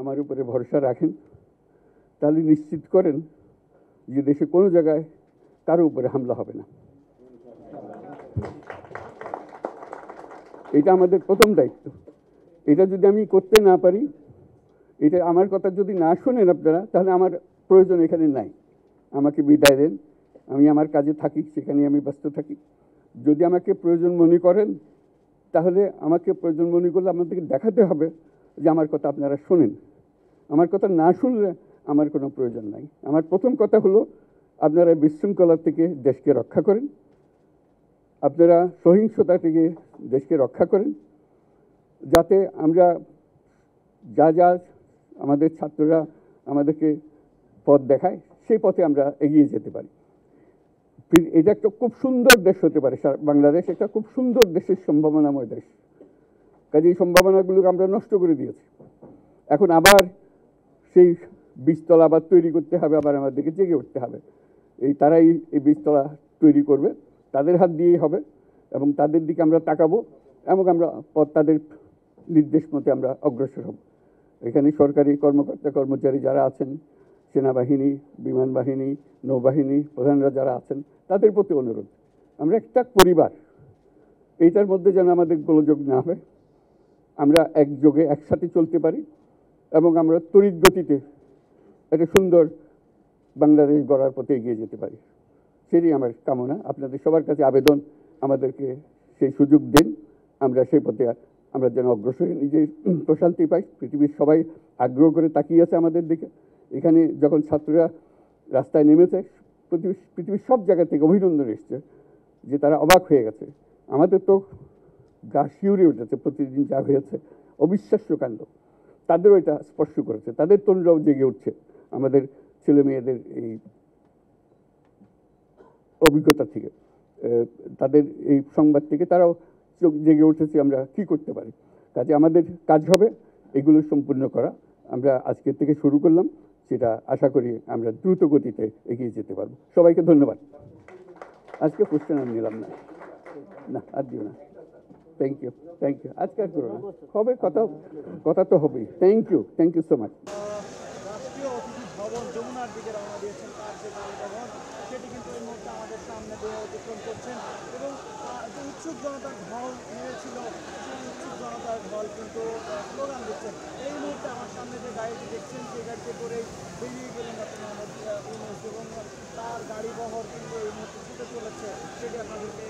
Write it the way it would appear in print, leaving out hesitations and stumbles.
আমার উপরে ভরসা রাখেন, তাহলে নিশ্চিত করেন যে দেশে কোনো জায়গায় কারো উপরে হামলা হবে না। এটা আমাদের প্রথম দায়িত্ব। এটা যদি আমি করতে না পারি, এটা আমার কথা যদি না শোনেন আপনারা, তাহলে আমার প্রয়োজন এখানে নাই। আমাকে বিদায় দেন, আমি আমার কাজে থাকি, সেখানে আমি ব্যস্ত থাকি। যদি আমাকে প্রয়োজন মনে করেন, তাহলে আমাকে প্রয়োজন মনে করলে আপনাদেরকে দেখাতে হবে যে আমার কথা আপনারা শোনেন। আমার কথা না শুনলে আমার কোনো প্রয়োজন নাই। আমার প্রথম কথা হলো, আপনারা বিশৃঙ্খলা থেকে দেশকে রক্ষা করেন, আপনারা সহিংসতা থেকে দেশকে রক্ষা করেন, যাতে আমরা যা আমাদের ছাত্ররা আমাদেরকে পথ দেখায়, সেই পথে আমরা এগিয়ে যেতে পারি। এটা একটা খুব সুন্দর দেশ হতে পারে, বাংলাদেশ একটা খুব সুন্দর দেশের সম্ভাবনাময় দেশ। কাজে এই সম্ভাবনাগুলোকে আমরা নষ্ট করে দিয়েছি। এখন আবার সেই বীজতলা আবার তৈরি করতে হবে, আবার আমাদেরকে জেগে উঠতে হবে। তারাই এই বীজতলা তৈরি করবে, তাদের হাত দিয়েই হবে, এবং তাদের দিকে আমরা তাকাবো, এবং আমরা তাদের নির্দেশ মতে আমরা অগ্রসর হব। এখানে সরকারি কর্মকর্তা কর্মচারী যারা আছেন, সেনাবাহিনী, বিমান বাহিনী, নৌবাহিনী প্রধানরা যারা আছেন, তাদের প্রতি অনুরোধ, আমরা একটা পরিবার, এইটার মধ্যে যেন আমাদের গোলযোগ না হয়, আমরা একযোগে একসাথে চলতে পারি, এবং আমরা তড়িৎ গতিতে একটা সুন্দর বাংলাদেশ গড়ার পথে এগিয়ে যেতে পারি। সেটাই আমার কামনা। আপনাদের সবার কাছে আবেদন, আমাদেরকে সেই সুযোগ দিন, আমরা সেই পথে আমরা যেন অগ্রসর নিজে প্রশান্তি পাই। পৃথিবীর সবাই আগ্রহ করে তাকিয়ে আছে আমাদের দিকে। এখানে যখন ছাত্ররা রাস্তায় নেমেছে, পৃথিবীর সব জায়গা থেকে অভিনন্দন এসছে, যে তারা অবাক হয়ে গেছে। আমাদের তো গা শিউরে উঠেছে, প্রতিদিন যা হয়েছে অবিশ্বাস্য কাণ্ড। তাদেরও এটা স্পর্শ করেছে, তাদের তরুণরাও জেগে উঠছে আমাদের ছেলে মেয়েদের এই অভিজ্ঞতা থেকে, তাদের এই সংবাদ থেকে তারাও চোখ জেগে উঠেছে আমরা কি করতে পারি। কাজে আমাদের কাজ হবে এগুলো সম্পূর্ণ করা। আমরা আজকের থেকে শুরু করলাম, সেটা আশা করি আমরা দ্রুত গতিতে এগিয়ে যেতে পারবো। সবাইকে ধন্যবাদ। আজকে কোশ্চেন আর নিলাম না, আর দিও না। থ্যাংক ইউ আজকে আর করো না, হবে কথা তো হবেই। Thank you so much. রাষ্ট্রীয় অতিথি ভবন যমুনার দিকে রওনা দিয়েছেন কার্যকারী ভবন, সেটি কিন্তু এই মুহূর্তে আমাদের সামনে দিয়ে অতিক্রম করছেন, এবং যে উৎসুক জনতার ঢল নেমেছিল, সেই উৎসুক জনতার ঢল কিন্তু স্লোগান দিচ্ছেন। এই মুহূর্তে আমার সামনে যে গাড়িটি দেখছেন, সেই গাড়িতে করেই বেরিয়ে গেলেন ডক্টর মোহাম্মদ ইউনূস, এবং তার গাড়ি বহর কিন্তু এই মুহূর্তে ছুটে চলেছে, সেটি আপনাদেরকে